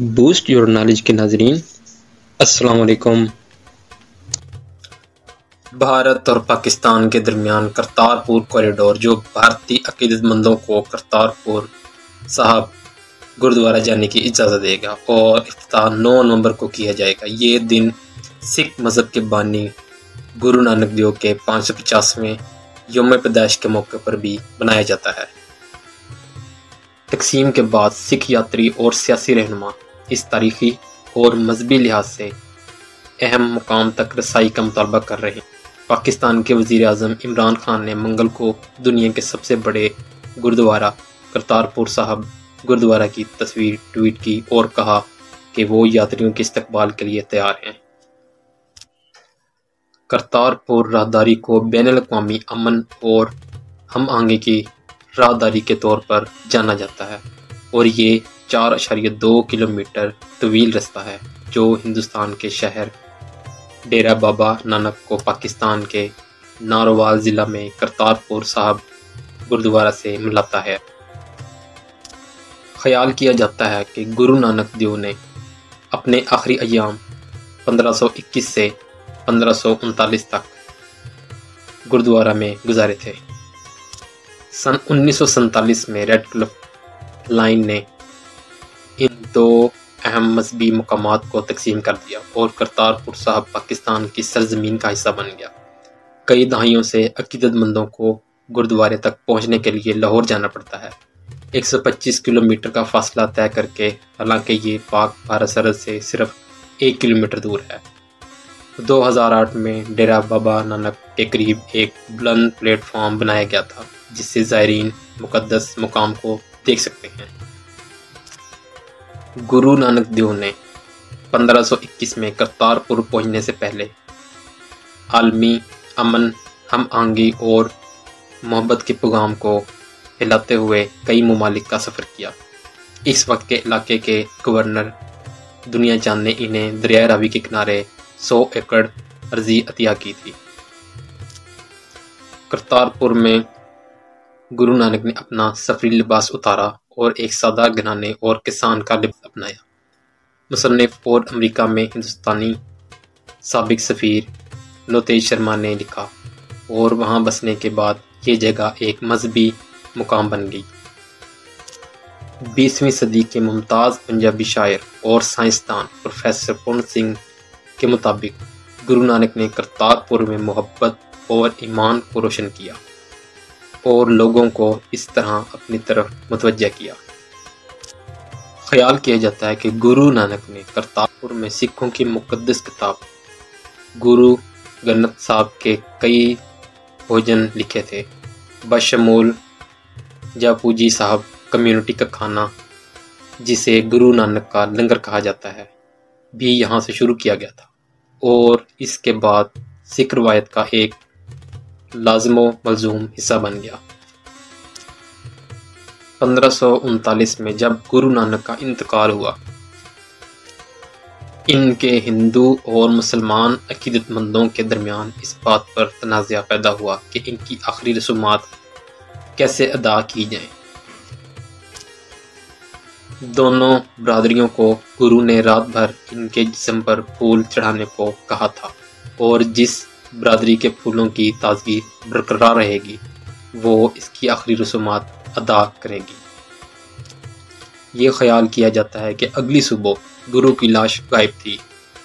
Boost your knowledge के नाजरीन, अस्सलाम वालेकुम। भारत और पाकिस्तान के दरमियान करतारपुर कॉरिडोर, जो भारतीय अकीदतमंदों को करतारपुर साहब गुरुद्वारा जाने की इजाज़त देगा और इफ्तिताह 9 नवंबर को किया जाएगा। ये दिन सिख मज़हब के बानी गुरु नानक देव के 550वें यौम पैदाइश के मौके पर भी बनाया जाता है। तकसीम के बाद सिख यात्री और सियासी रहनुमा इस तारीखी और मजहबी लिहाज से अहम मुकाम तक रसाई का मुतालबा कर रहे हैं। पाकिस्तान के वज़ीर आज़म इमरान खान ने मंगल को दुनिया के सबसे बड़े गुरुद्वारा करतारपुर साहब गुरुद्वारा की तस्वीर ट्वीट की और कहा कि वो यात्रियों के इस्तकबाल के लिए तैयार हैं। करतारपुर राहदारी को बैनुल अक़वामी अमन और हम आहंगी की राहदारी के तौर पर जाना जाता है और ये 4.2 किलोमीटर तवील रास्ता है जो हिंदुस्तान के शहर डेरा बाबा नानक को पाकिस्तान के नारोवाल ज़िला में करतारपुर साहब गुरुद्वारा से मिलाता है। ख्याल किया जाता है कि गुरु नानक देव ने अपने आखिरी अय्याम 1521 से 1539 तक गुरुद्वारा में गुजारे थे। सन 1947 में रेड क्लिफ लाइन ने इन दो अहम मजहबी मकामात को तकसीम कर दिया और करतारपुर साहब पाकिस्तान की सरजमीन का हिस्सा बन गया। कई दहाइयों से अकीदतमंदों को गुरुद्वारे तक पहुंचने के लिए लाहौर जाना पड़ता है, 125 किलोमीटर का फासला तय करके, हालांकि ये पाक भारत सरहद से सिर्फ 1 किलोमीटर दूर है। 2008 में डेरा बाबा नानक के करीब एक बुलंद प्लेटफॉर्म बनाया गया था जिससे ज़ायरीन मुक़द्दस मुकाम को देख सकते हैं। गुरु नानक देव ने 1521 में करतारपुर पहुंचने से पहले आलमी अमन, हम आहंगी और मोहब्बत के पैगाम को फैलाते हुए कई ममालिक का सफ़र किया। इस वक्त के इलाके के गवर्नर दुनिया चांद ने इन्हें दरिया रावी के किनारे 100 एकड़ अर्जी अतिया की थी। करतारपुर में गुरु नानक ने अपना सफरी लिबास उतारा और एक सादा घराने और किसान का लिबास अपनाया। मुसन्निफ और अमेरिका में हिंदुस्तानी साबिक सफ़ीर नोतेज शर्मा ने लिखा और वहाँ बसने के बाद ये जगह एक मजहबी मुकाम बन गई। 20वीं सदी के मुमताज़ पंजाबी शायर और साइंसदान प्रोफेसर पूर्ण सिंह के मुताबिक गुरु नानक ने करतारपुर में मोहब्बत और ईमान को रोशन किया और लोगों को इस तरह अपनी तरफ मुतवज्जा किया। ख्याल किया जाता है कि गुरु नानक ने करतारपुर में सिखों की मुक़द्दस किताब गुरु गन्नत साहब के कई भोजन लिखे थे, बशमूल जापूजी साहब कम्युनिटी का खाना, जिसे गुरु नानक का लंगर कहा जाता है, भी यहाँ से शुरू किया गया था और इसके बाद सिख रवायत का एक लाज़िमो मलज़ूम हिस्सा बन गया। 1539 में जब गुरु नानक का इंतकाल हुआ, इनके हिंदू और मुसलमान अकीदतमंदों के दरमियान इस बात पर तनाज़ा पैदा हुआ कि इनकी आखिरी रसूमात कैसे अदा की जाएं। दोनों बरादरियों को गुरु ने रात भर इनके जिस्म पर फूल चढ़ाने को कहा था और जिस बरादरी के फूलों की ताजगी बरकरार रहेगी वो इसकी आखिरी रसूमात अदा करेगी। ये ख्याल किया जाता है कि अगली सुबह गुरु की लाश गायब थी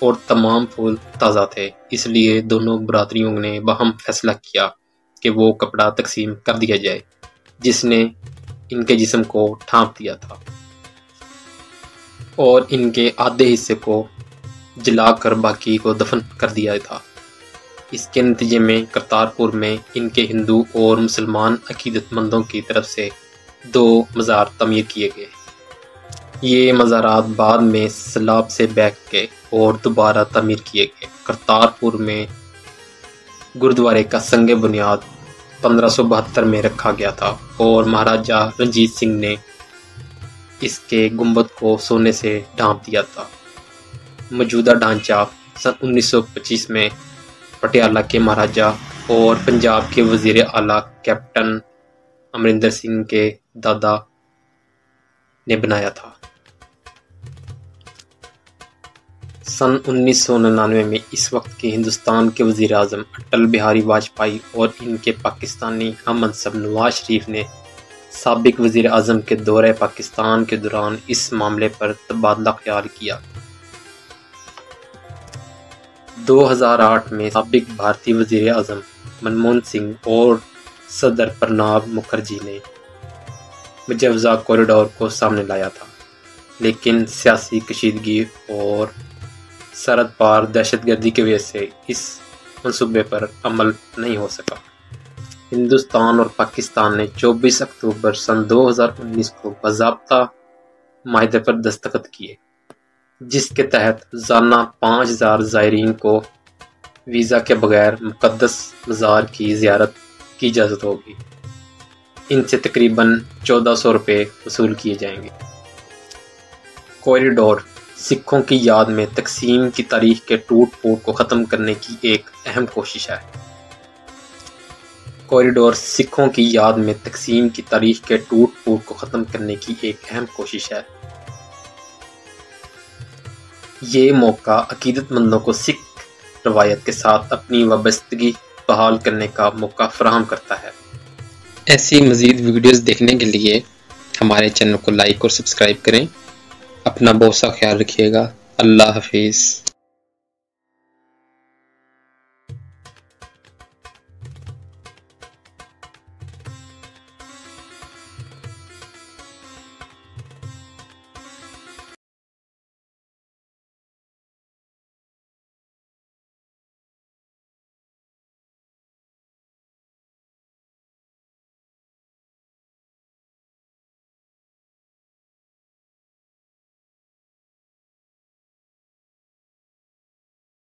और तमाम फूल ताज़ा थे, इसलिए दोनों बरादरियों ने बाहम फैसला किया कि वो कपड़ा तकसीम कर दिया जाए जिसने इनके जिस्म को ढांप दिया था और इनके आधे हिस्से को जलाकर बाकी को दफन कर दिया था। इसके नतीजे में करतारपुर में इनके हिंदू और मुसलमान अकीदतमंदों की तरफ से 2 मज़ार तमीर किए गए। ये मज़ारात बाद में सैलाब से बह गए और दोबारा तमीर किए गए। करतारपुर में गुरुद्वारे का संग बुनियाद 1572 में रखा गया था और महाराजा रंजीत सिंह ने इसके गुंबद को सोने से ढांप दिया था। मौजूदा ढांचा सन 1925 में पटियाला के महाराजा और पंजाब के वज़ीर आला कैप्टन अमरिंदर सिंह के दादा ने बनाया था। سن 1999 میں اس وقت کے ہندوستان کے وزیر اعظم اٹل بہاری واجپئی اور ان کے پاکستانی ہم منصب نواز شریف نے سابق وزیر اعظم کے دورہ پاکستان کے دوران اس معاملے پر تبادلہ خیال کیا۔ 2008 میں سابق بھارتی وزیر اعظم منموہن سنگھ اور صدر پرناب مکھرجی نے مجوزہ کوریڈور کو سامنے لایا تھا، لیکن سیاسی کشیدگی اور سرحد پار دہشت گردی کی وجہ سے اس منصوبے پر عمل نہیں ہو سکا۔ ہندوستان اور پاکستان نے 24 اکتوبر سن 2019 کو باضابطہ معاہدے پر دستخط کیے، جس کے تحت روزانہ 5000 زائرین کو ویزا کے بغیر مقدس مزار کی زیارت کی اجازت ہوگی۔ ان سے تقریباً 1400 روپے وصول کیے جائیں گے۔ کوریڈور سکھوں کی یاد میں تقسیم کی تاریخ کے ٹوٹ پھوٹ کو ختم کرنے کی ایک اہم کوشش ہے۔ کوریڈور سکھوں کی یاد میں تقسیم کی تاریخ کے ٹوٹ پھوٹ کو ختم کرنے کی ایک اہم کوشش ہے۔ یہ موقع عقیدت مندوں کو سکھ روایت کے ساتھ اپنی وابستگی بحال کرنے کا موقع فراہم کرتا ہے۔ ایسی مزید ویڈیوز دیکھنے کے لیے ہمارے چینل کو لائک اور سبسکرائب کریں۔ اپنا بہت سا خیال رکھیے گا۔ اللہ حافظ۔